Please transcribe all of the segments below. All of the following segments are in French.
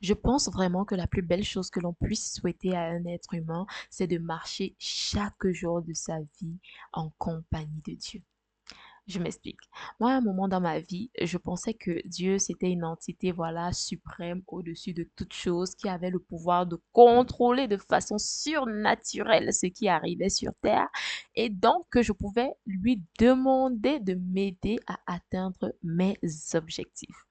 Je pense vraiment que la plus belle chose que l'on puisse souhaiter à un être humain, c'est de marcher chaque jour de sa vie en compagnie de Dieu. Je m'explique. Moi, à un moment dans ma vie, je pensais que Dieu, c'était une entité, voilà, suprême au-dessus de toute chose, qui avait le pouvoir de contrôler de façon surnaturelle ce qui arrivait sur Terre, et donc que je pouvais lui demander de m'aider à atteindre mes objectifs.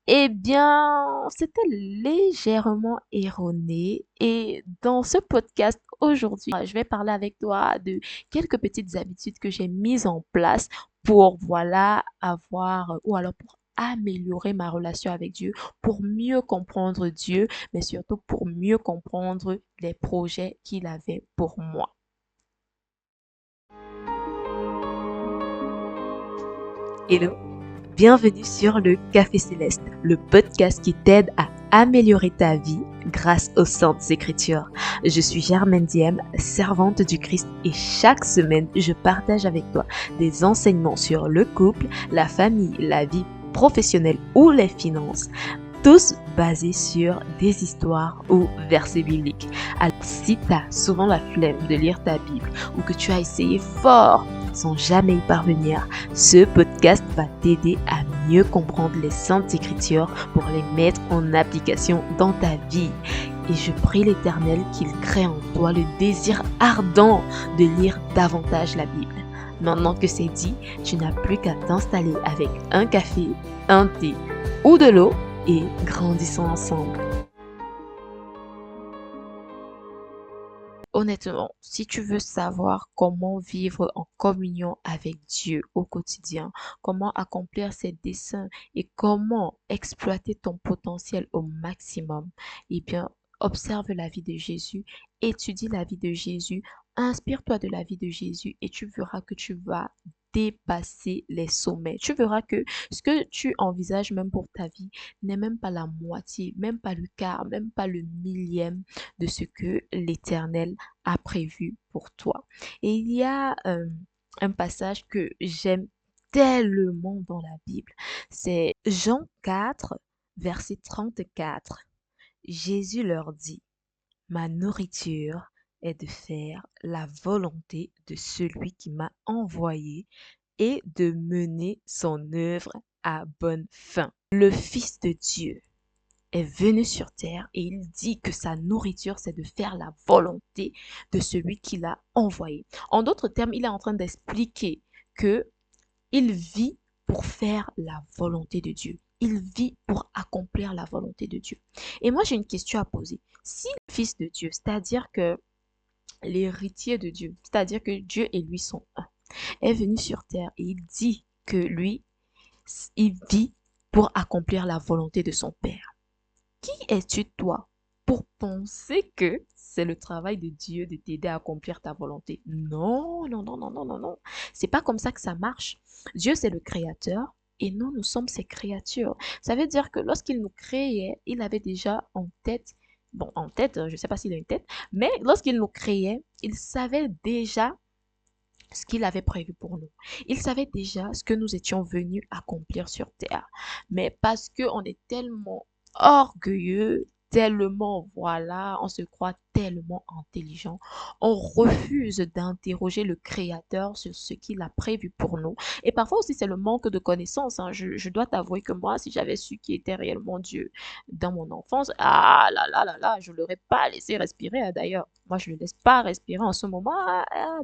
Eh bien, c'était légèrement erroné. Et dans ce podcast aujourd'hui, je vais parler avec toi de quelques petites habitudes que j'ai mises en place pour, voilà, avoir, ou alors pour améliorer ma relation avec Dieu, pour mieux comprendre Dieu, mais surtout pour mieux comprendre les projets qu'il avait pour moi. Hello, bienvenue sur le Café Céleste, le podcast qui t'aide à améliorer ta vie grâce aux Saintes Écritures. Je suis Germaine Diem, servante du Christ, et chaque semaine, je partage avec toi des enseignements sur le couple, la famille, la vie professionnelle ou les finances, tous basés sur des histoires ou versets bibliques. Alors, si tu as souvent la flemme de lire ta Bible ou que tu as essayé fort sans jamais y parvenir, ce podcast va t'aider à mieux comprendre les Saintes Écritures pour les mettre en application dans ta vie. Et je prie l'Éternel qu'il crée en toi le désir ardent de lire davantage la Bible. Maintenant que c'est dit, tu n'as plus qu'à t'installer avec un café, un thé ou de l'eau et grandissons ensemble. Honnêtement, si tu veux savoir comment vivre en communion avec Dieu au quotidien, comment accomplir ses desseins et comment exploiter ton potentiel au maximum, eh bien, observe la vie de Jésus, étudie la vie de Jésus, inspire-toi de la vie de Jésus et tu verras que tu vas dépasser les sommets. Tu verras que ce que tu envisages même pour ta vie n'est même pas la moitié, même pas le quart, même pas le millième de ce que l'Éternel a prévu pour toi. Et il y a un passage que j'aime tellement dans la Bible. C'est Jean 4, verset 34. Jésus leur dit, ma nourriture est de faire la volonté de celui qui m'a envoyé et de mener son œuvre à bonne fin. Le Fils de Dieu est venu sur terre et il dit que sa nourriture, c'est de faire la volonté de celui qui l'a envoyé. En d'autres termes, il est en train d'expliquer que il vit pour faire la volonté de Dieu. Il vit pour accomplir la volonté de Dieu. Et moi, j'ai une question à poser. Si le Fils de Dieu, c'est-à-dire que l'héritier de Dieu, c'est-à-dire que Dieu et lui sont un, est venu sur terre et il dit que lui, il vit pour accomplir la volonté de son Père. Qui es-tu, toi, pour penser que c'est le travail de Dieu de t'aider à accomplir ta volonté? Non, non, non, non, non, non, non. C'est pas comme ça que ça marche. Dieu, c'est le créateur et nous, nous sommes ses créatures. Ça veut dire que lorsqu'il nous créait, il avait déjà en tête, bon, en tête, je sais pas s'il a une tête, mais lorsqu'il nous créait, il savait déjà ce qu'il avait prévu pour nous. Il savait déjà ce que nous étions venus accomplir sur terre. Mais parce qu'on est tellement orgueilleux, tellement, voilà, on se croit tellement intelligent, on refuse d'interroger le Créateur sur ce qu'il a prévu pour nous. Et parfois aussi, c'est le manque de connaissances, hein. Je dois t'avouer que moi, si j'avais su qui était réellement Dieu dans mon enfance, ah là là là là, je ne l'aurais pas laissé respirer, hein, d'ailleurs. Moi, je ne le laisse pas respirer en ce moment.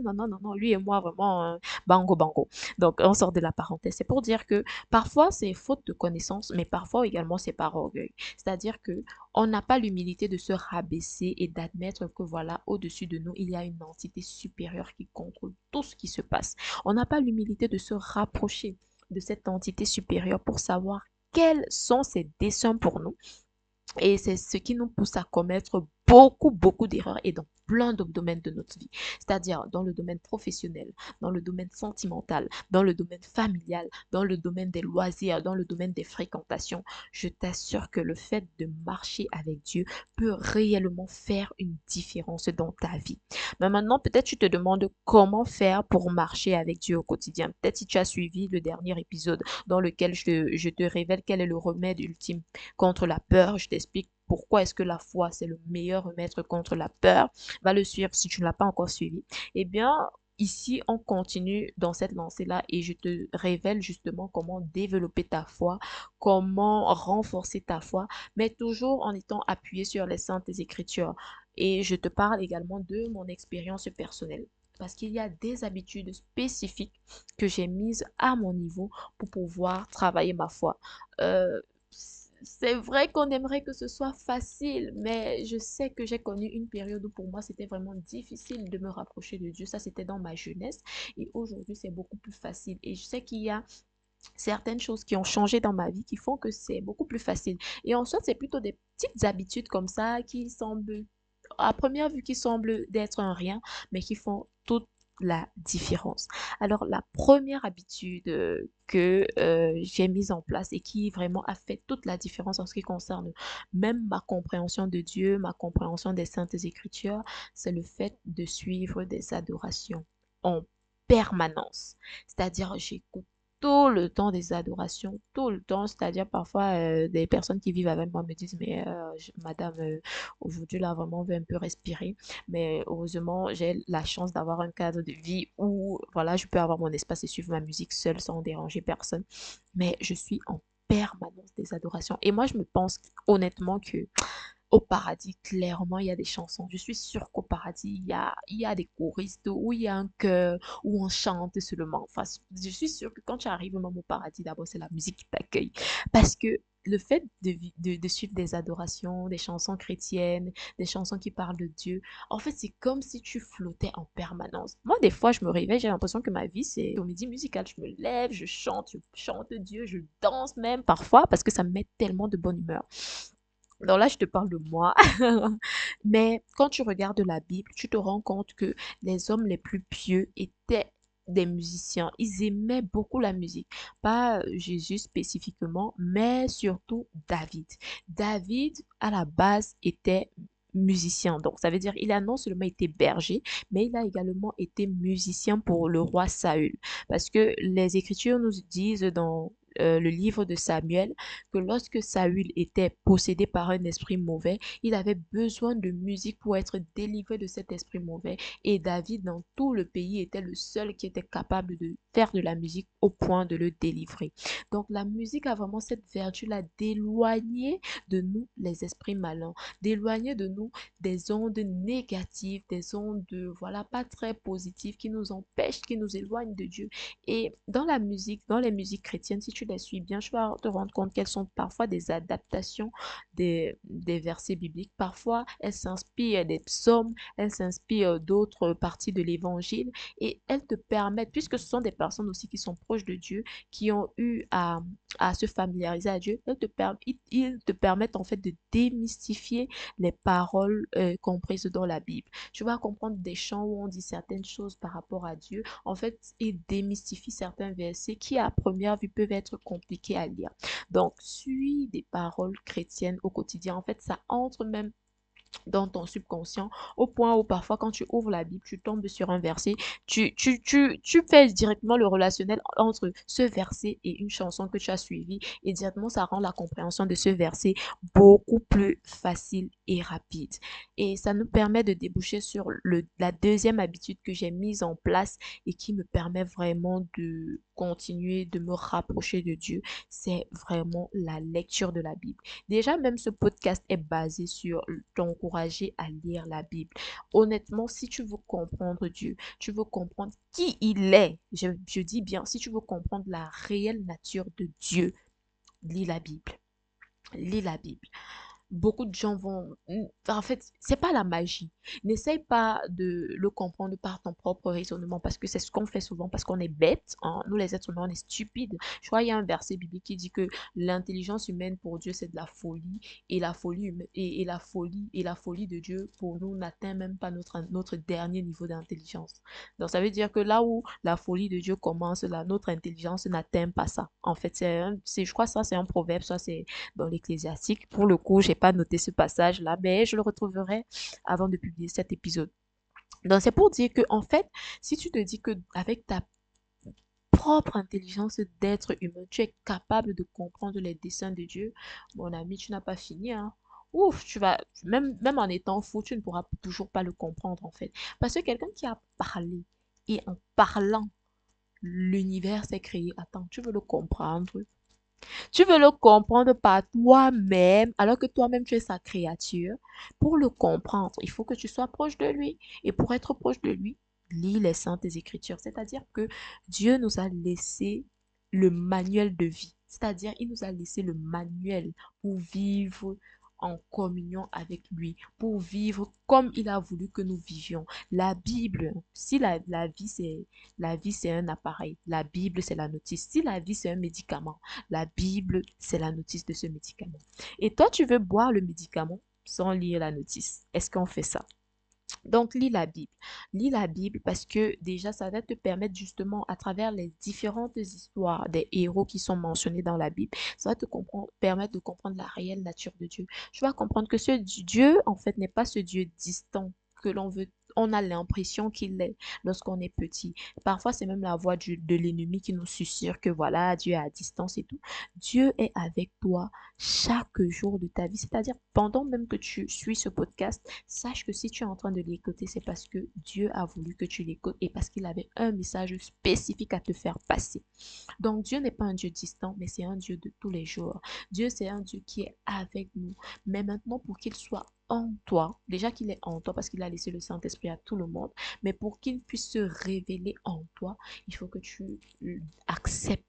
Non, non, non, non, lui et moi, vraiment, bango, bango. Donc, on sort de la parenthèse. C'est pour dire que parfois, c'est faute de connaissance, mais parfois également, c'est par orgueil. C'est-à-dire que on n'a pas l'humilité de se rabaisser et d'admettre que, voilà, au-dessus de nous, il y a une entité supérieure qui contrôle tout ce qui se passe. On n'a pas l'humilité de se rapprocher de cette entité supérieure pour savoir quels sont ses desseins pour nous et c'est ce qui nous pousse à commettre beaucoup d'erreurs et dans plein de domaines de notre vie. C'est-à-dire dans le domaine professionnel, dans le domaine sentimental, dans le domaine familial, dans le domaine des loisirs, dans le domaine des fréquentations. Je t'assure que le fait de marcher avec Dieu peut réellement faire une différence dans ta vie. Mais maintenant, peut-être tu te demandes comment faire pour marcher avec Dieu au quotidien. Peut-être si tu as suivi le dernier épisode dans lequel je te révèle quel est le remède ultime contre la peur. Je t'explique pourquoi est-ce que la foi, c'est le meilleur remède contre la peur. Va le suivre si tu ne l'as pas encore suivi. Eh bien, ici, on continue dans cette lancée-là et je te révèle justement comment développer ta foi, comment renforcer ta foi, mais toujours en étant appuyé sur les saintes écritures. Et je te parle également de mon expérience personnelle. Parce qu'il y a des habitudes spécifiques que j'ai mises à mon niveau pour pouvoir travailler ma foi. Euh, c'est vrai qu'on aimerait que ce soit facile, mais je sais que j'ai connu une période où pour moi c'était vraiment difficile de me rapprocher de Dieu. Ça, c'était dans ma jeunesse. Et aujourd'hui, c'est beaucoup plus facile. Et je sais qu'il y a certaines choses qui ont changé dans ma vie qui font que c'est beaucoup plus facile. Et en soit, c'est plutôt des petites habitudes comme ça qui semblent, à première vue, qui semblent d'être un rien, mais qui font toute la différence. Alors, la première habitude que j'ai mise en place et qui vraiment a fait toute la différence en ce qui concerne même ma compréhension de Dieu, ma compréhension des Saintes Écritures, c'est le fait de suivre des adorations en permanence. C'est-à-dire, j'écoute tout le temps des adorations, tout le temps. C'est-à-dire parfois des personnes qui vivent avec moi me disent mais madame, aujourd'hui là vraiment on veut un peu respirer. Mais heureusement j'ai la chance d'avoir un cadre de vie où voilà je peux avoir mon espace et suivre ma musique seule sans déranger personne. Mais je suis en permanence des adorations. Et moi je me pense honnêtement que au paradis, clairement, il y a des chansons. Je suis sûre qu'au paradis, il y a des choristes, où il y a un chœur, où on chante seulement. Enfin, je suis sûre que quand tu arrives même au paradis, d'abord, c'est la musique qui t'accueille. Parce que le fait de suivre des adorations, des chansons chrétiennes, des chansons qui parlent de Dieu, en fait, c'est comme si tu flottais en permanence. Moi, des fois, je me réveille, j'ai l'impression que ma vie, c'est comédie musicale. Je me lève, je chante Dieu, je danse même parfois parce que ça me met tellement de bonne humeur. Donc là, je te parle de moi. Mais quand tu regardes la Bible, tu te rends compte que les hommes les plus pieux étaient des musiciens. Ils aimaient beaucoup la musique. Pas Jésus spécifiquement, mais surtout David. David, à la base, était musicien. Donc, ça veut dire il a non seulement été berger, mais il a également été musicien pour le roi Saül. Parce que les Écritures nous disent dans le livre de Samuel que lorsque Saül était possédé par un esprit mauvais, il avait besoin de musique pour être délivré de cet esprit mauvais. Et David, dans tout le pays, était le seul qui était capable de faire de la musique au point de le délivrer. Donc la musique a vraiment cette vertu-là d'éloigner de nous les esprits malins, d'éloigner de nous des ondes négatives, des ondes, voilà, pas très positives qui nous empêchent, qui nous éloignent de Dieu. Et dans la musique, dans les musiques chrétiennes, si tu les suis bien, tu vas te rendre compte qu'elles sont parfois des adaptations des versets bibliques. Parfois, elles s'inspirent des psaumes, elles s'inspirent d'autres parties de l'évangile et elles te permettent, puisque ce sont des personnes aussi qui sont proches de Dieu, qui ont eu à se familiariser à Dieu, ils te permettent en fait de démystifier les paroles comprises dans la Bible. Tu vas comprendre des chants où on dit certaines choses par rapport à Dieu. En fait, il démystifie certains versets qui, à première vue, peuvent être compliqués à lire. Donc, suis des paroles chrétiennes au quotidien. En fait, ça entre même dans ton subconscient au point où parfois quand tu ouvres la Bible, tu tombes sur un verset, tu fais directement le relationnel entre ce verset et une chanson que tu as suivie et directement ça rend la compréhension de ce verset beaucoup plus facile et rapide. Et ça nous permet de déboucher sur la deuxième habitude que j'ai mise en place et qui me permet vraiment de continuer de me rapprocher de Dieu, c'est vraiment la lecture de la Bible. Déjà, même ce podcast est basé sur t'encourager à lire la Bible. Honnêtement, si tu veux comprendre Dieu, tu veux comprendre qui il est, je dis bien, si tu veux comprendre la réelle nature de Dieu, lis la Bible. Lis la Bible. Beaucoup de gens vont... En fait, c'est pas la magie. N'essaye pas de le comprendre par ton propre raisonnement parce que c'est ce qu'on fait souvent parce qu'on est bête. Hein. Nous, les êtres humains, on est stupides. Je crois qu'il y a un verset biblique qui dit que l'intelligence humaine pour Dieu, c'est de la folie et la folie, et la folie de Dieu pour nous n'atteint même pas notre dernier niveau d'intelligence. Donc, ça veut dire que là où la folie de Dieu commence, là, notre intelligence n'atteint pas ça. En fait, je crois que ça, c'est un proverbe, ça, c'est dans l'Ecclésiastique. Pour le coup, j'ai pas noté ce passage-là, mais je le retrouverai avant de publier cet épisode. Donc, c'est pour dire que, en fait, si tu te dis que avec ta propre intelligence d'être humain, tu es capable de comprendre les desseins de Dieu, mon ami, tu n'as pas fini, hein. ouf, même en étant fou, tu ne pourras toujours pas le comprendre en fait. Parce que quelqu'un qui a parlé et en parlant, l'univers s'est créé. Attends, tu veux le comprendre? Tu veux le comprendre par toi-même, alors que toi-même tu es sa créature. Pour le comprendre, il faut que tu sois proche de lui. Et pour être proche de lui, lis les saintes écritures. C'est-à-dire que Dieu nous a laissé le manuel de vie. C'est-à-dire, il nous a laissé le manuel pour vivre en communion avec lui, pour vivre comme il a voulu que nous vivions. La Bible, si la vie c'est un appareil, la Bible c'est la notice. Si la vie c'est un médicament, la Bible, c'est la notice de ce médicament. Et toi, tu veux boire le médicament sans lire la notice. Est-ce qu'on fait ça? Donc, lis la Bible. Lis la Bible parce que déjà, ça va te permettre justement, à travers les différentes histoires des héros qui sont mentionnés dans la Bible, ça va te permettre de comprendre la réelle nature de Dieu. Tu vas comprendre que ce Dieu, en fait, n'est pas ce Dieu distant que l'on veut. On a l'impression qu'il est lorsqu'on est petit. Parfois, c'est même la voix de l'ennemi qui nous susurre que voilà, Dieu est à distance et tout. Dieu est avec toi chaque jour de ta vie. C'est-à-dire, pendant même que tu suis ce podcast, sache que si tu es en train de l'écouter, c'est parce que Dieu a voulu que tu l'écoutes et parce qu'il avait un message spécifique à te faire passer. Donc Dieu n'est pas un Dieu distant, mais c'est un Dieu de tous les jours. Dieu, c'est un Dieu qui est avec nous. Mais maintenant, pour qu'il soit en toi, déjà qu'il est en toi parce qu'il a laissé le Saint-Esprit à tout le monde, mais pour qu'il puisse se révéler en toi, il faut que tu acceptes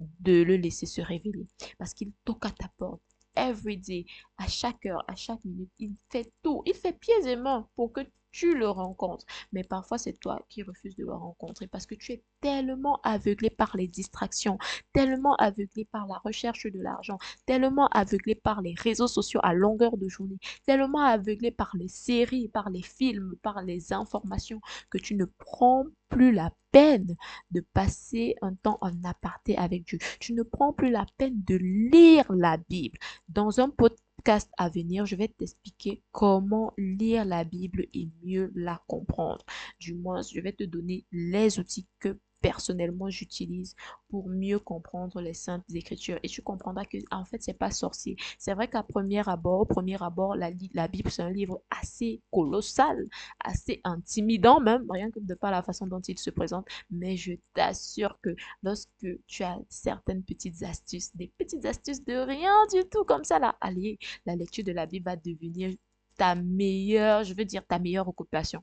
de le laisser se révéler. Parce qu'il toque à ta porte. Every day, à chaque heure, à chaque minute, il fait tout. Il fait pieds et mains pour que tu le rencontres. Mais parfois, c'est toi qui refuses de le rencontrer parce que tu es tellement aveuglé par les distractions, tellement aveuglé par la recherche de l'argent, tellement aveuglé par les réseaux sociaux à longueur de journée, tellement aveuglé par les séries, par les films, par les informations que tu ne prends plus la peine de passer un temps en aparté avec Dieu. Tu ne prends plus la peine de lire la Bible. Dans un podcast à venir, je vais t'expliquer comment lire la Bible et mieux la comprendre. Du moins, je vais te donner les outils que personnellement j'utilise pour mieux comprendre les saintes écritures et tu comprendras que en fait c'est pas sorcier. C'est vrai qu'à au premier abord la Bible c'est un livre assez colossal, assez intimidant même, rien que de par la façon dont il se présente, mais je t'assure que lorsque tu as certaines petites astuces, des petites astuces de rien du tout comme ça là, allez, la lecture de la Bible va devenir ta meilleure, je veux dire ta meilleure occupation.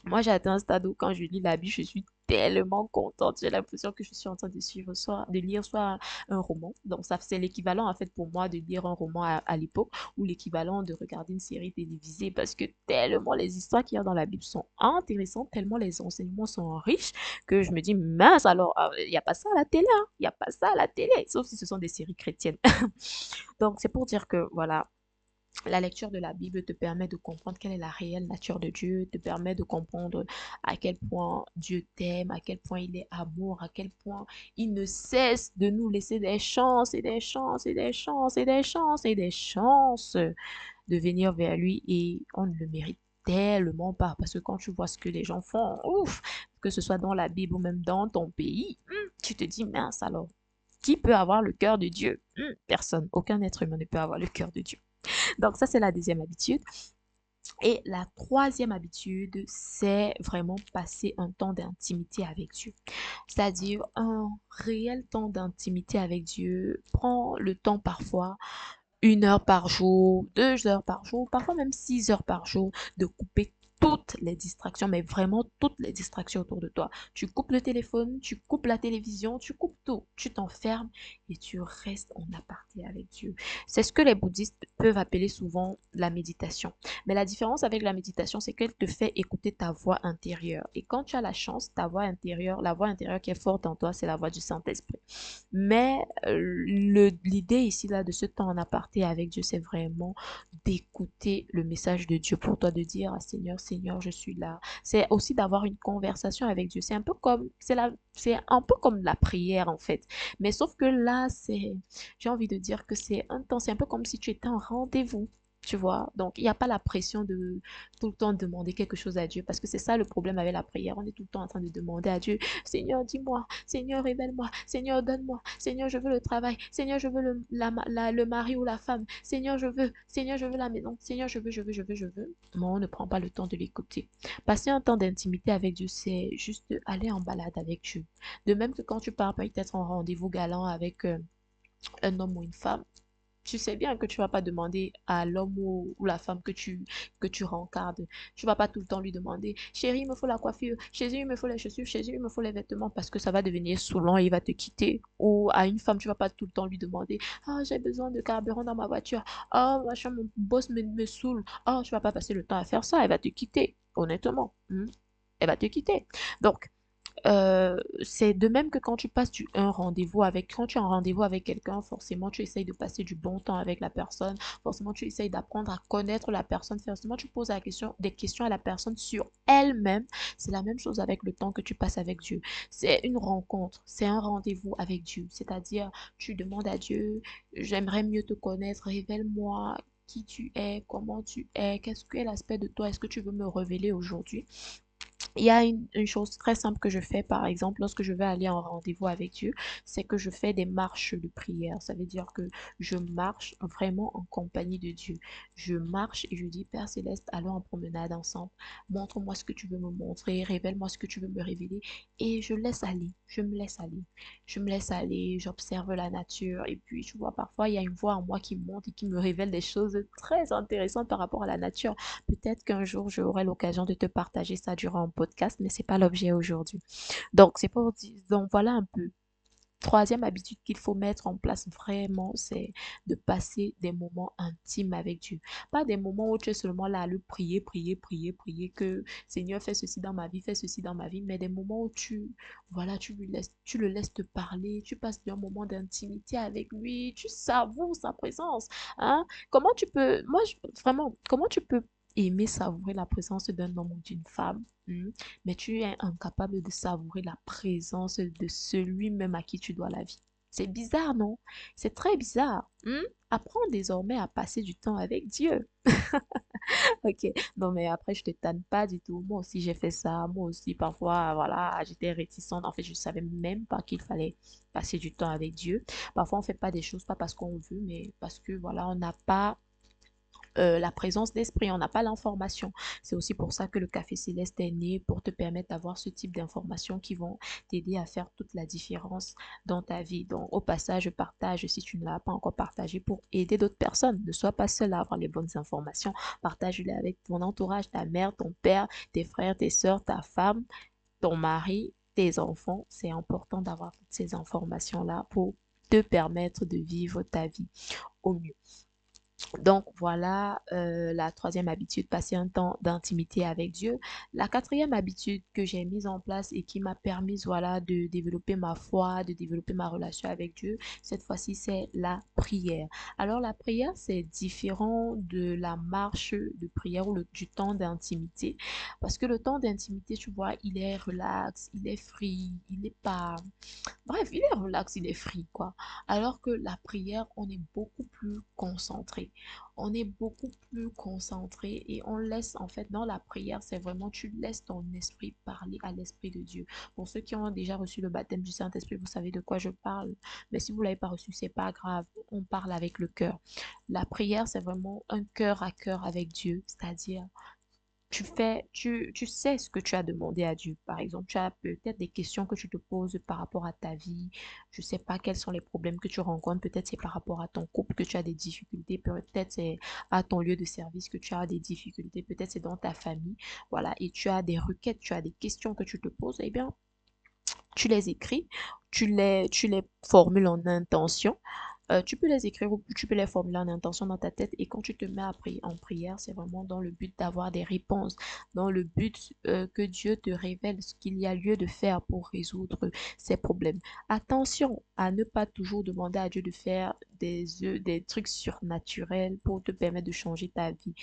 Moi, j'ai atteint un stade où quand je lis la Bible, je suis tellement contente. J'ai l'impression que je suis en train de suivre de lire soit un roman. Donc, ça, c'est l'équivalent, en fait, pour moi, de lire un roman à l'époque ou l'équivalent de regarder une série télévisée parce que tellement les histoires qu'il y a dans la Bible sont intéressantes, tellement les enseignements sont riches que je me dis, mince, alors, il n'y a pas ça à la télé, hein. Il n'y a pas ça à la télé, sauf si ce sont des séries chrétiennes. Donc, c'est pour dire que, voilà, la lecture de la Bible te permet de comprendre quelle est la réelle nature de Dieu, te permet de comprendre à quel point Dieu t'aime, à quel point il est amour, à quel point il ne cesse de nous laisser des chances et des chances et des chances et des chances et des chances de venir vers lui et on ne le mérite tellement pas parce que quand tu vois ce que les gens font, ouf, que ce soit dans la Bible ou même dans ton pays, tu te dis mince alors, qui peut avoir le cœur de Dieu? Personne, aucun être humain ne peut avoir le cœur de Dieu. Donc ça, c'est la deuxième habitude. Et la troisième habitude, c'est vraiment passer un temps d'intimité avec Dieu. C'est-à-dire un réel temps d'intimité avec Dieu. Prends le temps parfois, 1 heure par jour, 2 heures par jour, parfois même 6 heures par jour, de couper toutes les distractions, mais vraiment toutes les distractions autour de toi. Tu coupes le téléphone, tu coupes la télévision, tu coupes tout. Tu t'enfermes et tu restes en aparté avec Dieu. C'est ce que les bouddhistes peuvent appeler souvent la méditation. Mais la différence avec la méditation, c'est qu'elle te fait écouter ta voix intérieure. Et quand tu as la chance, ta voix intérieure, la voix intérieure qui est forte en toi, c'est la voix du Saint-Esprit. Mais l'idée ici là de ce temps en aparté avec Dieu, c'est vraiment d'écouter le message de Dieu pour toi, de dire ah, Seigneur, Seigneur, je suis là. C'est aussi d'avoir une conversation avec Dieu. C'est un peu comme la prière en fait. Mais sauf que là, j'ai envie de dire que c'est un temps, c'est un peu comme si tu étais en rendez-vous Tu vois, donc il n'y a pas la pression de tout le temps demander quelque chose à Dieu, parce que c'est ça le problème avec la prière. On est tout le temps en train de demander à Dieu, Seigneur, dis-moi, Seigneur, révèle-moi, Seigneur, donne-moi, Seigneur, je veux le travail, Seigneur, je veux le mari ou la femme, Seigneur, je veux la maison, Seigneur, je veux. Mais on ne prend pas le temps de l'écouter. Passer un temps d'intimité avec Dieu, c'est juste aller en balade avec Dieu. De même que quand tu pars peut-être en rendez-vous galant avec un homme ou une femme, tu sais bien que tu vas pas demander à l'homme ou la femme que tu rencardes. Tu vas pas tout le temps lui demander, chérie, il me faut la coiffure, chérie, il me faut les chaussures, chérie, il me faut les vêtements, parce que ça va devenir saoulant et il va te quitter. Ou à une femme, tu vas pas tout le temps lui demander, ah, j'ai besoin de carburant dans ma voiture, ah, machin, mon boss me saoule, ah, tu vas pas passer le temps à faire ça, elle va te quitter, honnêtement. Elle va te quitter. Donc, c'est de même que quand tu passes un rendez-vous avec, quand tu es en rendez-vous avec quelqu'un, forcément tu essayes de passer du bon temps avec la personne, forcément tu essayes d'apprendre à connaître la personne, forcément tu poses des questions à la personne sur elle-même. C'est la même chose avec le temps que tu passes avec Dieu. C'est une rencontre, c'est un rendez-vous avec Dieu, c'est-à-dire tu demandes à Dieu, j'aimerais mieux te connaître, révèle-moi qui tu es, comment tu es, qu'est-ce que est l'aspect de toi, est-ce que tu veux me révéler aujourd'hui? Il y a une chose très simple que je fais, par exemple, lorsque je vais aller en rendez-vous avec Dieu, c'est que je fais des marches de prière. Ça veut dire que je marche vraiment en compagnie de Dieu. Je marche et je dis, Père Céleste, allons en promenade ensemble. Montre-moi ce que tu veux me montrer, révèle-moi ce que tu veux me révéler. Et je laisse aller, je me laisse aller. Je me laisse aller, j'observe la nature. Et puis, tu vois, parfois, il y a une voix en moi qui monte et qui me révèle des choses très intéressantes par rapport à la nature. Peut-être qu'un jour, j'aurai l'occasion de te partager ça durant un podcast, mais c'est pas l'objet aujourd'hui. Donc, c'est pour dire, donc voilà un peu. Troisième habitude qu'il faut mettre en place vraiment, c'est de passer des moments intimes avec Dieu. Pas des moments où tu es seulement là à le prier, prier, prier, prier, que Seigneur, fais ceci dans ma vie, fais ceci dans ma vie, mais des moments où voilà, tu le laisses te parler, tu passes un moment d'intimité avec lui, tu savoures sa présence, hein. Vraiment, comment tu peux aimer savourer la présence d'un homme ou d'une femme, mais tu es incapable de savourer la présence de celui-même à qui tu dois la vie. C'est bizarre, non? C'est très bizarre. Apprends désormais à passer du temps avec Dieu. Ok, non mais après je te tanne pas du tout. Moi aussi j'ai fait ça. Moi aussi parfois, voilà, j'étais réticente. En fait, je savais même pas qu'il fallait passer du temps avec Dieu. Parfois on fait pas des choses pas parce qu'on veut, mais parce que voilà, on n'a pas la présence d'esprit, on n'a pas l'information. C'est aussi pour ça que le café céleste est né, pour te permettre d'avoir ce type d'informations qui vont t'aider à faire toute la différence dans ta vie. Donc, au passage, partage si tu ne l'as pas encore partagé pour aider d'autres personnes. Ne sois pas seul à avoir les bonnes informations. Partage-les avec ton entourage, ta mère, ton père, tes frères, tes soeurs, ta femme, ton mari, tes enfants. C'est important d'avoir toutes ces informations-là pour te permettre de vivre ta vie au mieux. Donc voilà la troisième habitude, passer un temps d'intimité avec Dieu. La quatrième habitude que j'ai mise en place et qui m'a permis voilà, de développer ma foi, de développer ma relation avec Dieu, cette fois-ci, c'est la prière. Alors la prière, c'est différent de la marche de prière ou du temps d'intimité. Parce que le temps d'intimité, tu vois, il est relax, il est free, il n'est pas... Bref, il est relax, il est free, quoi. Alors que la prière, on est beaucoup plus concentré. On est beaucoup plus concentré et on laisse, en fait, dans la prière, c'est vraiment, tu laisses ton esprit parler à l'Esprit de Dieu. Pour ceux qui ont déjà reçu le baptême du Saint-Esprit, vous savez de quoi je parle. Mais si vous ne l'avez pas reçu, c'est pas grave. On parle avec le cœur. La prière, c'est vraiment un cœur à cœur avec Dieu, c'est-à-dire tu sais ce que tu as demandé à Dieu. Par exemple, tu as peut-être des questions que tu te poses par rapport à ta vie. Je sais pas quels sont les problèmes que tu rencontres. Peut-être c'est par rapport à ton couple que tu as des difficultés. Peut-être c'est à ton lieu de service que tu as des difficultés. Peut-être c'est dans ta famille. Voilà. Et tu as des requêtes, tu as des questions que tu te poses. Eh bien, tu les écris, tu les formules en intention. Tu peux les écrire ou tu peux les formuler en intention dans ta tête et quand tu te mets à prier en prière, c'est vraiment dans le but d'avoir des réponses, dans le but que Dieu te révèle ce qu'il y a lieu de faire pour résoudre ces problèmes. Attention à ne pas toujours demander à Dieu de faire des trucs surnaturels pour te permettre de changer ta vie.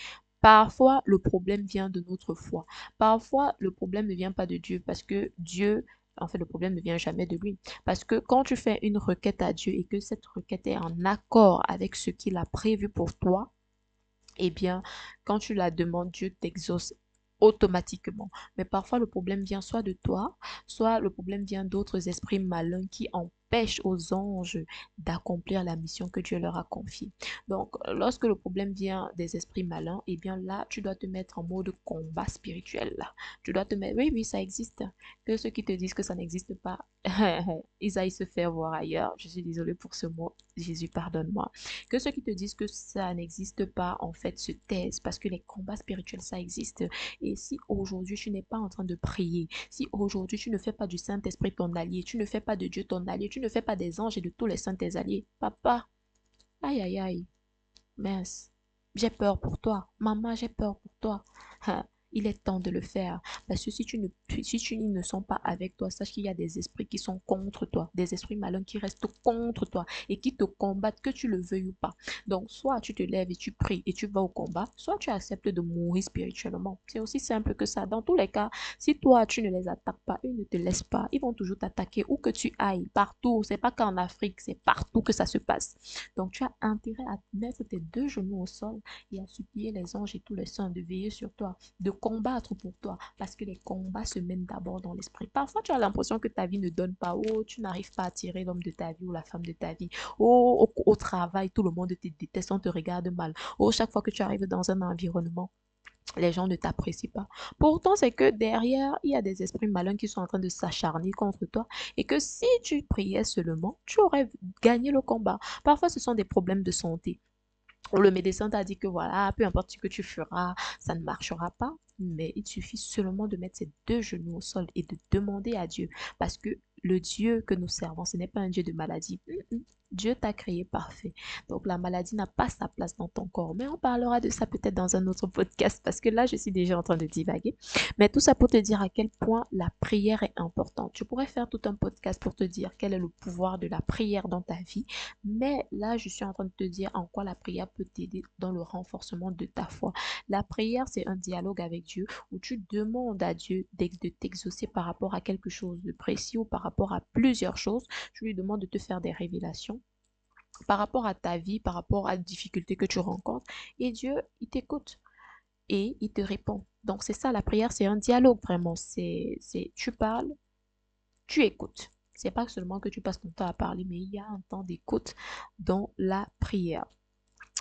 Parfois, le problème vient de notre foi. Parfois, le problème ne vient pas de Dieu parce que Dieu, en fait, le problème ne vient jamais de lui. Parce que quand tu fais une requête à Dieu et que cette requête est en accord avec ce qu'il a prévu pour toi, eh bien, quand tu la demandes, Dieu t'exauce automatiquement. Mais parfois, le problème vient soit de toi, soit le problème vient d'autres esprits malins qui empêchent aux anges d'accomplir la mission que Dieu leur a confiée. Donc, lorsque le problème vient des esprits malins, eh bien là, tu dois te mettre en mode combat spirituel. Là. Tu dois te mettre, oui, oui, ça existe. Que ceux qui te disent que ça n'existe pas, ils aillent se faire voir ailleurs. Je suis désolée pour ce mot. Jésus, pardonne-moi. Que ceux qui te disent que ça n'existe pas, en fait, se taisent parce que les combats spirituels, ça existe. Et si aujourd'hui, tu n'es pas en train de prier, si aujourd'hui, tu ne fais pas du Saint-Esprit ton allié, tu ne fais pas de Dieu ton allié, tu ne fais pas des anges et de tous les saints tes alliés, papa, aïe, aïe, aïe, mince, j'ai peur pour toi. Maman, j'ai peur pour toi. Hein, il est temps de le faire. Parce que si tu ne sont pas avec toi, sache qu'il y a des esprits qui sont contre toi, des esprits malins qui restent contre toi et qui te combattent, que tu le veuilles ou pas. Donc, soit tu te lèves et tu pries et tu vas au combat, soit tu acceptes de mourir spirituellement. C'est aussi simple que ça. Dans tous les cas, si toi, tu ne les attaques pas, ils ne te laissent pas. Ils vont toujours t'attaquer où que tu ailles, partout. C'est pas qu'en Afrique, c'est partout que ça se passe. Donc, tu as intérêt à mettre tes deux genoux au sol et à supplier les anges et tous les saints de veiller sur toi, de combattre pour toi, parce que les combats se mènent d'abord dans l'esprit. Parfois, tu as l'impression que ta vie ne donne pas, oh, tu n'arrives pas à tirer l'homme de ta vie ou la femme de ta vie, oh, au travail, tout le monde te déteste, on te regarde mal, oh, chaque fois que tu arrives dans un environnement, les gens ne t'apprécient pas. Pourtant, c'est que derrière, il y a des esprits malins qui sont en train de s'acharner contre toi et que si tu priais seulement, tu aurais gagné le combat. Parfois, ce sont des problèmes de santé. Le médecin t'a dit que voilà, peu importe ce que tu feras, ça ne marchera pas. Mais il suffit seulement de mettre ses deux genoux au sol et de demander à Dieu. Parce que le Dieu que nous servons, ce n'est pas un Dieu de maladie. Dieu t'a créé parfait. Donc la maladie n'a pas sa place dans ton corps. Mais on parlera de ça peut-être dans un autre podcast parce que là, je suis déjà en train de divaguer. Mais tout ça pour te dire à quel point la prière est importante. Tu pourrais faire tout un podcast pour te dire quel est le pouvoir de la prière dans ta vie. Mais là, je suis en train de te dire en quoi la prière peut t'aider dans le renforcement de ta foi. La prière, c'est un dialogue avec Dieu où tu demandes à Dieu de t'exaucer par rapport à quelque chose de précis ou par rapport à plusieurs choses. Tu lui demandes de te faire des révélations par rapport à ta vie, par rapport à la difficulté que tu rencontres. Et Dieu, il t'écoute et il te répond. Donc c'est ça, la prière, c'est un dialogue vraiment. Tu parles, tu écoutes. C'est pas seulement que tu passes ton temps à parler, mais il y a un temps d'écoute dans la prière.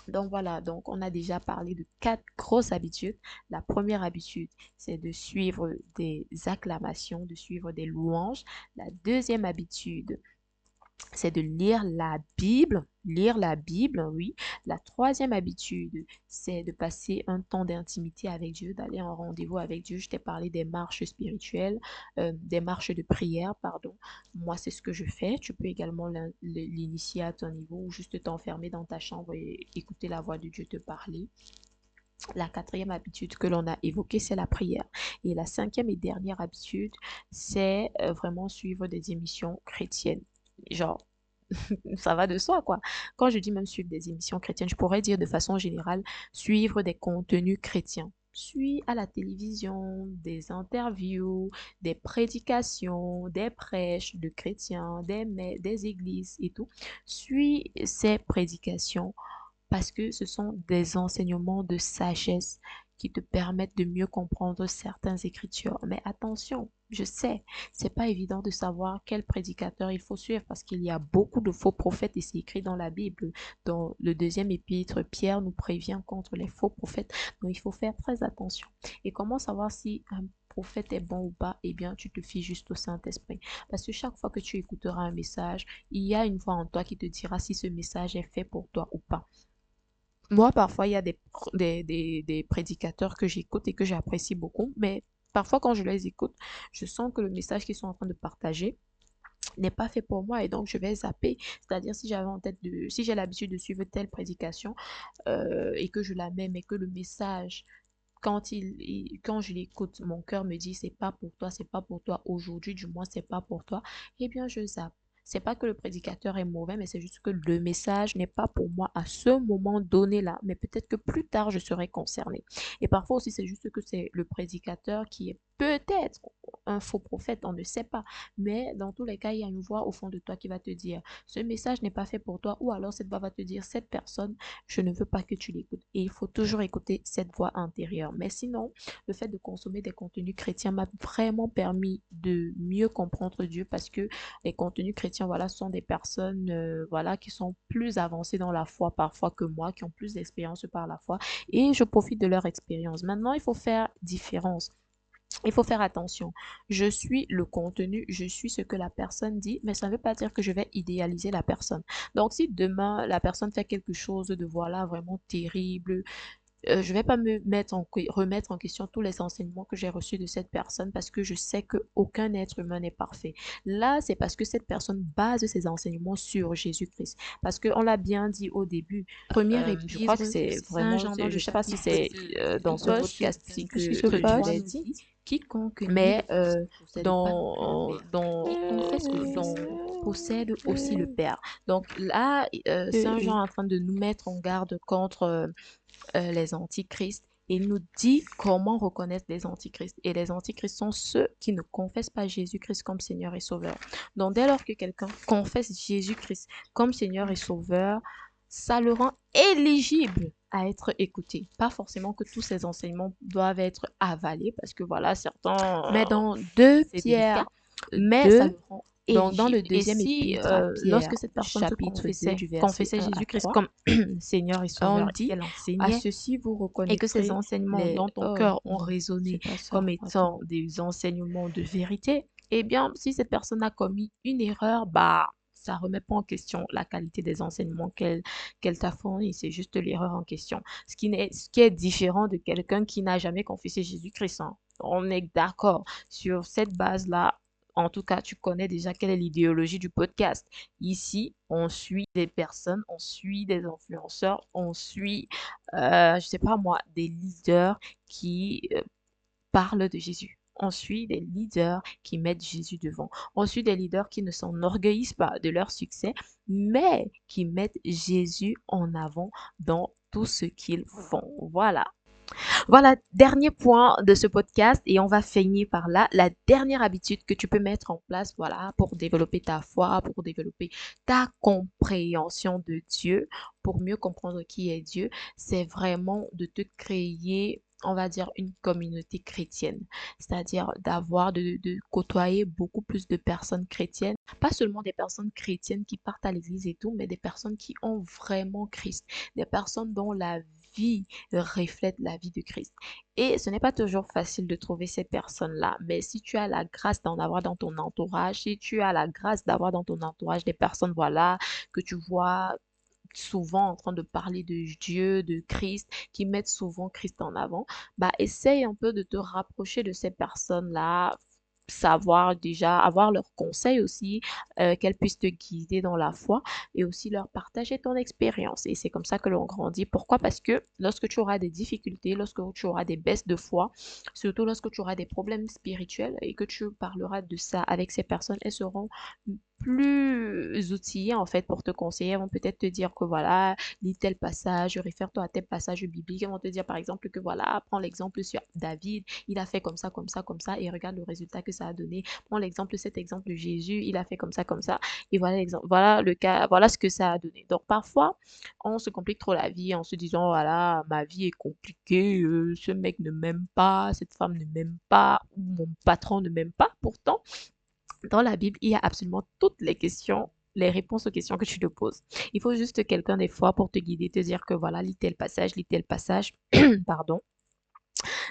Donc voilà, donc on a déjà parlé de 4 grosses habitudes. La première habitude, c'est de suivre des acclamations, de suivre des louanges. La deuxième habitude, c'est de lire la Bible, oui. La troisième habitude, c'est de passer un temps d'intimité avec Dieu, d'aller en rendez-vous avec Dieu. Je t'ai parlé des marches spirituelles, des marches de prière, pardon. Moi, c'est ce que je fais. Tu peux également l'initier à ton niveau ou juste t'enfermer dans ta chambre et écouter la voix de Dieu te parler. La quatrième habitude que l'on a évoquée, c'est la prière. Et la cinquième et dernière habitude, c'est vraiment suivre des émissions chrétiennes. Genre, ça va de soi, quoi. Quand je dis même suivre des émissions chrétiennes, je pourrais dire de façon générale suivre des contenus chrétiens. Suis à la télévision des interviews, des prédications, des prêches de chrétiens, des églises et tout. Suis ces prédications parce que ce sont des enseignements de sagesse qui te permettent de mieux comprendre certaines écritures. Mais attention, je sais, c'est pas évident de savoir quel prédicateur il faut suivre parce qu'il y a beaucoup de faux prophètes et c'est écrit dans la Bible. Dans le deuxième épître, Pierre nous prévient contre les faux prophètes. Donc il faut faire très attention. Et comment savoir si un prophète est bon ou pas? Eh bien, tu te fies juste au Saint-Esprit. Parce que chaque fois que tu écouteras un message, il y a une voix en toi qui te dira si ce message est fait pour toi ou pas. Moi, parfois, il y a des prédicateurs que j'écoute et que j'apprécie beaucoup, mais parfois, quand je les écoute, je sens que le message qu'ils sont en train de partager n'est pas fait pour moi et donc je vais zapper. C'est-à-dire, si j'ai l'habitude de suivre telle prédication et que je la mets, mais que le message, quand je l'écoute, mon cœur me dit c'est pas pour toi aujourd'hui, du moins c'est pas pour toi, eh bien je zappe. C'est pas que le prédicateur est mauvais, mais c'est juste que le message n'est pas pour moi à ce moment donné là. Mais peut-être que plus tard je serai concernée. Et parfois aussi c'est juste que c'est le prédicateur qui est peut-être, un faux prophète, on ne sait pas. Mais dans tous les cas, il y a une voix au fond de toi qui va te dire, ce message n'est pas fait pour toi, ou alors cette voix va te dire, cette personne, je ne veux pas que tu l'écoutes. Et il faut toujours écouter cette voix intérieure. Mais sinon, le fait de consommer des contenus chrétiens m'a vraiment permis de mieux comprendre Dieu parce que les contenus chrétiens, voilà, sont des personnes, voilà, qui sont plus avancées dans la foi parfois que moi, qui ont plus d'expérience par la foi et je profite de leur expérience. Maintenant, il faut faire différence. Il faut faire attention. Je suis le contenu, je suis ce que la personne dit, mais ça ne veut pas dire que je vais idéaliser la personne. Donc, si demain la personne fait quelque chose de voilà vraiment terrible, je vais pas remettre en question tous les enseignements que j'ai reçus de cette personne parce que je sais que aucun être humain n'est parfait. Là, c'est parce que cette personne base ses enseignements sur Jésus-Christ. Parce qu'on l'a bien dit au début, Premier je crois que épître, c'est Saint vraiment, Jean dans je le sais pas si chapitre c'est 2, dans ce podcast-ci qu'est-ce qui se que tu passe? l'as dit, Quiconque nie le mais Fils ne possède pas non plus le dans, Père. dans, Qui confesse le dans Fils possède aussi le Père. donc là, Saint Jean est en train de nous mettre en garde contre les antichrists et il nous dit comment reconnaître les antichrists. Et les antichrists sont ceux qui ne confessent pas Jésus-Christ comme Seigneur et Sauveur. Donc dès lors que quelqu'un confesse Jésus-Christ comme Seigneur et Sauveur, ça le rend éligible à être écouté. Pas forcément que tous ces enseignements doivent être avalés parce que voilà, certains, Mais dans 2 c'est Pierre délicat, mais ça 2, le rend donc dans éligible. le Et deuxième si épître à lorsque Pierre, cette personne se chapitre 2 confessait, du verset confessait 1 à Jésus-Christ 3, comme Seigneur et on Sauveur le et dit, qu'elle à enseignait ceci vous et que ces reconnaîtrez enseignements les... dans ton Oh cœur ont non, résonné c'est pas comme ça, étant attends. des enseignements de vérité, eh bien, si cette personne a commis une erreur, bah, ça remet pas en question la qualité des enseignements qu'elle t'a fournis, c'est juste l'erreur en question. Ce qui est différent de quelqu'un qui n'a jamais confessé Jésus-Christ, hein. On est d'accord sur cette base-là. En tout cas, tu connais déjà quelle est l'idéologie du podcast. Ici, on suit des personnes, on suit des influenceurs, on suit, je sais pas moi, des leaders qui parlent de Jésus. On suit des leaders qui mettent Jésus devant. On suit des leaders qui ne s'enorgueillissent pas de leur succès, mais qui mettent Jésus en avant dans tout ce qu'ils font. Voilà. Voilà, dernier point de ce podcast et on va finir par là. La dernière habitude que tu peux mettre en place, voilà, pour développer ta foi, pour développer ta compréhension de Dieu, pour mieux comprendre qui est Dieu, c'est vraiment de te créer, on va dire, une communauté chrétienne. C'est-à-dire de côtoyer beaucoup plus de personnes chrétiennes. Pas seulement des personnes chrétiennes qui partent à l'église et tout, mais des personnes qui ont vraiment Christ. Des personnes dont la vie reflète la vie de Christ. Et ce n'est pas toujours facile de trouver ces personnes-là, mais si tu as la grâce d'en avoir dans ton entourage, si tu as la grâce d'avoir dans ton entourage des personnes, voilà, que tu vois souvent en train de parler de Dieu, de Christ, qui mettent souvent Christ en avant, bah essaye un peu de te rapprocher de ces personnes-là, savoir déjà, avoir leurs conseils aussi, qu'elles puissent te guider dans la foi et aussi leur partager ton expérience. Et c'est comme ça que l'on grandit. Pourquoi? Parce que lorsque tu auras des difficultés, lorsque tu auras des baisses de foi, surtout lorsque tu auras des problèmes spirituels et que tu parleras de ça avec ces personnes, elles seront plus outillés en fait pour te conseiller. Ils vont peut-être te dire que voilà, lis tel passage, réfère-toi à tel passage biblique. Ils vont te dire par exemple que voilà, prends l'exemple sur David, il a fait comme ça, comme ça, comme ça, et regarde le résultat que ça a donné. Prends l'exemple, cet exemple de Jésus, il a fait comme ça, et voilà l'exemple, voilà le cas, voilà ce que ça a donné. Donc parfois, on se complique trop la vie en se disant voilà, ma vie est compliquée, ce mec ne m'aime pas, cette femme ne m'aime pas, ou mon patron ne m'aime pas. Pourtant, dans la Bible, il y a absolument toutes les questions, les réponses aux questions que tu te poses. Il faut juste quelqu'un des fois pour te guider, te dire que voilà, lis tel passage, pardon,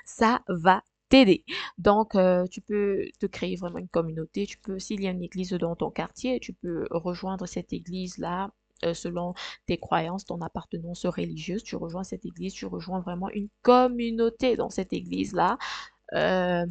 ça va t'aider. Donc, tu peux te créer vraiment une communauté. Tu peux, s'il y a une église dans ton quartier, tu peux rejoindre cette église-là. Selon tes croyances, ton appartenance religieuse, tu rejoins cette église, tu rejoins vraiment une communauté dans cette église-là. Euh,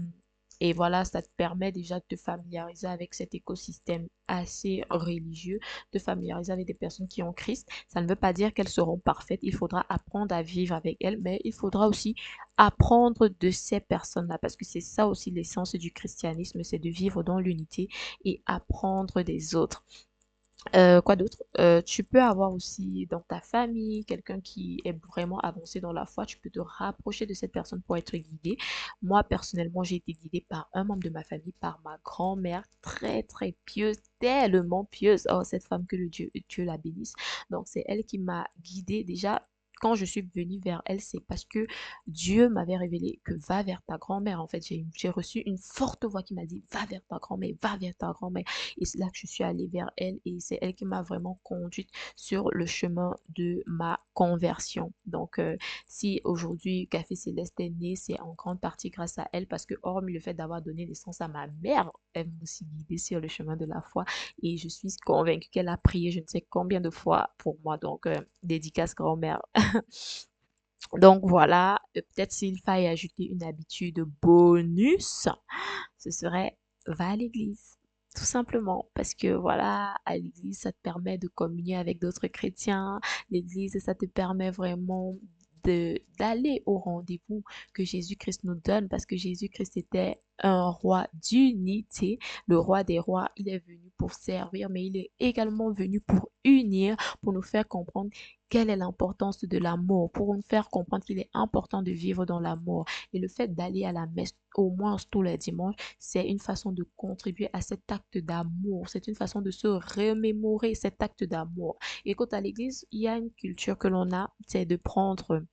et voilà, ça te permet déjà de te familiariser avec cet écosystème assez religieux, de te familiariser avec des personnes qui ont Christ. Ça ne veut pas dire qu'elles seront parfaites. Il faudra apprendre à vivre avec elles, mais il faudra aussi apprendre de ces personnes-là, parce que c'est ça aussi l'essence du christianisme, c'est de vivre dans l'unité et apprendre des autres. Quoi d'autre? Tu peux avoir aussi dans ta famille quelqu'un qui est vraiment avancé dans la foi. Tu peux te rapprocher de cette personne pour être guidé. Moi, personnellement, j'ai été guidée par un membre de ma famille, par ma grand-mère, très, très pieuse, tellement pieuse. Oh, cette femme, que le Dieu la bénisse. Donc, c'est elle qui m'a guidée déjà. Quand je suis venue vers elle, c'est parce que Dieu m'avait révélé que va vers ta grand-mère. En fait, j'ai reçu une forte voix qui m'a dit, va vers ta grand-mère, va vers ta grand-mère. Et c'est là que je suis allée vers elle et c'est elle qui m'a vraiment conduite sur le chemin de ma conversion. Donc, si aujourd'hui Café Céleste est né, c'est en grande partie grâce à elle parce que, hormis le fait d'avoir donné naissance à ma mère, elle m'a aussi guidée sur le chemin de la foi et je suis convaincue qu'elle a prié je ne sais combien de fois pour moi. Donc, dédicace grand-mère. Donc voilà, peut-être s'il faille ajouter une habitude bonus, ce serait va à l'église. Tout simplement parce que voilà, à l'église, ça te permet de communier avec d'autres chrétiens. L'église, ça te permet vraiment d'aller au rendez-vous que Jésus-Christ nous donne parce que Jésus-Christ était un roi d'unité, le roi des rois. Il est venu pour servir, mais il est également venu pour unir, pour nous faire comprendre quelle est l'importance de l'amour, pour nous faire comprendre qu'il est important de vivre dans l'amour. Et le fait d'aller à la messe au moins tous les dimanches, c'est une façon de contribuer à cet acte d'amour. C'est une façon de se remémorer cet acte d'amour. Et quant à l'église, il y a une culture que l'on a, c'est de prendre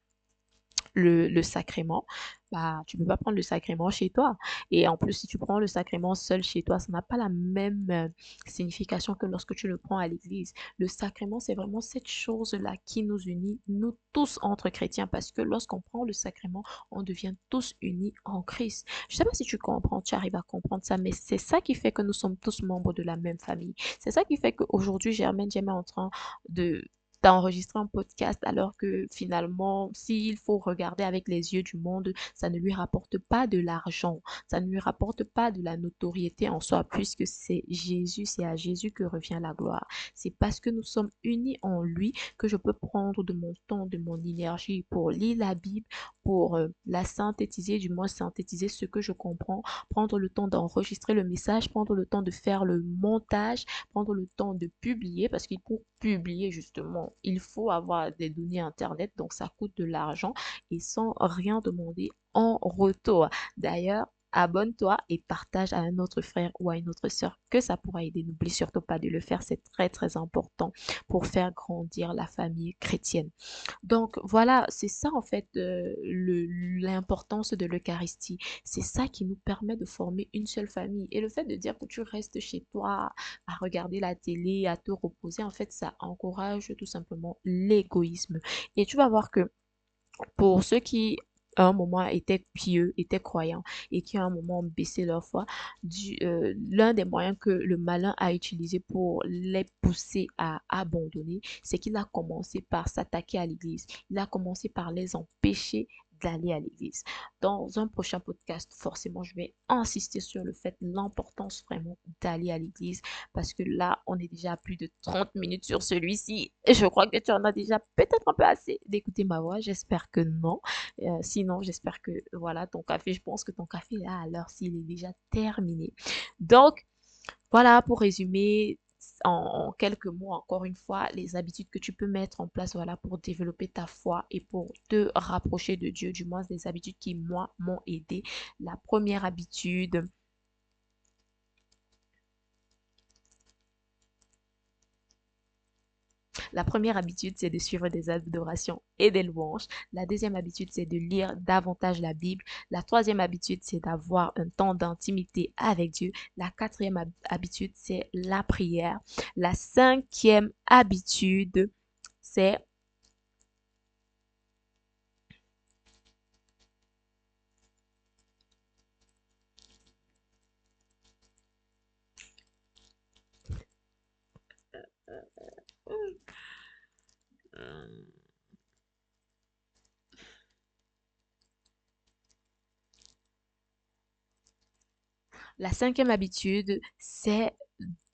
le sacrement, bah, tu peux pas prendre le sacrement chez toi. Et en plus, si tu prends le sacrement seul chez toi, ça n'a pas la même signification que lorsque tu le prends à l'église. Le sacrement, c'est vraiment cette chose-là qui nous unit, nous tous entre chrétiens, parce que lorsqu'on prend le sacrement, on devient tous unis en Christ. Je sais pas si tu comprends, tu arrives à comprendre ça, mais c'est ça qui fait que nous sommes tous membres de la même famille. C'est ça qui fait qu'aujourd'hui, Germaine Jamais est en train de d'enregistrer un podcast alors que finalement, s'il faut regarder avec les yeux du monde, ça ne lui rapporte pas de l'argent, ça ne lui rapporte pas de la notoriété en soi, puisque c'est Jésus, c'est à Jésus que revient la gloire. C'est parce que nous sommes unis en lui que je peux prendre de mon temps, de mon énergie pour lire la Bible, pour la synthétiser, du moins synthétiser ce que je comprends, prendre le temps d'enregistrer le message, prendre le temps de faire le montage, prendre le temps de publier, parce que pour publier justement, il faut avoir des données Internet, donc ça coûte de l'argent et sans rien demander en retour. D'ailleurs, abonne-toi et partage à un autre frère ou à une autre sœur que ça pourra aider. N'oublie surtout pas de le faire, c'est très très important pour faire grandir la famille chrétienne. Donc voilà, c'est ça en fait l'importance de l'Eucharistie. C'est ça qui nous permet de former une seule famille. Et le fait de dire que tu restes chez toi à regarder la télé, à te reposer, en fait, ça encourage tout simplement l'égoïsme. Et tu vas voir que pour ceux qui à un moment étaient pieux, étaient croyants et qui à un moment ont baissé leur foi, l'un des moyens que le malin a utilisé pour les pousser à abandonner, c'est qu'il a commencé par s'attaquer à l'église. Il a commencé par les empêcher d'aller à l'église. Dans un prochain podcast, forcément, je vais insister sur le fait, l'importance vraiment d'aller à l'église parce que là, on est déjà à plus de 30 minutes sur celui-ci. Et je crois que tu en as déjà peut-être un peu assez d'écouter ma voix. J'espère que non. Sinon, j'espère que voilà, ton café, je pense que ton café là, alors s'il est déjà terminé. Donc, voilà pour résumer en quelques mots, encore une fois, les habitudes que tu peux mettre en place, voilà, pour développer ta foi et pour te rapprocher de Dieu, du moins des habitudes qui, moi, m'ont aidé. La première habitude, La première habitude, c'est de suivre des adorations et des louanges. La deuxième habitude, c'est de lire davantage la Bible. La troisième habitude, c'est d'avoir un temps d'intimité avec Dieu. La quatrième habitude, c'est la prière. La cinquième habitude, c'est la cinquième habitude, c'est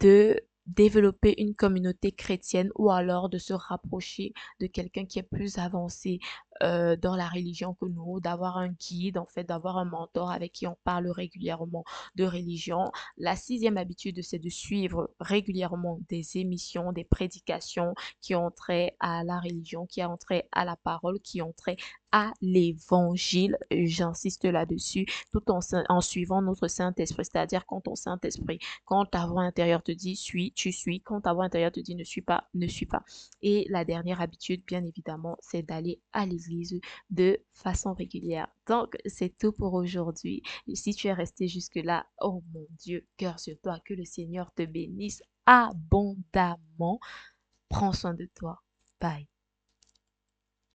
de développer une communauté chrétienne ou alors de se rapprocher de quelqu'un qui est plus avancé dans la religion que nous, d'avoir un guide, en fait, d'avoir un mentor avec qui on parle régulièrement de religion. La sixième habitude, c'est de suivre régulièrement des émissions, des prédications qui ont trait à la religion, qui ont trait à la parole, qui ont trait à l'évangile. J'insiste là-dessus, tout en suivant notre Saint-Esprit, c'est-à-dire quand ton Saint-Esprit, quand ta voix intérieure te dit suis, tu suis, quand ta voix intérieure te dit ne suis pas, ne suis pas. Et la dernière habitude, bien évidemment, c'est d'aller à l'église de façon régulière. Donc, c'est tout pour aujourd'hui. Si tu es resté jusque-là, oh mon Dieu, cœur sur toi, que le Seigneur te bénisse abondamment. Prends soin de toi. Bye.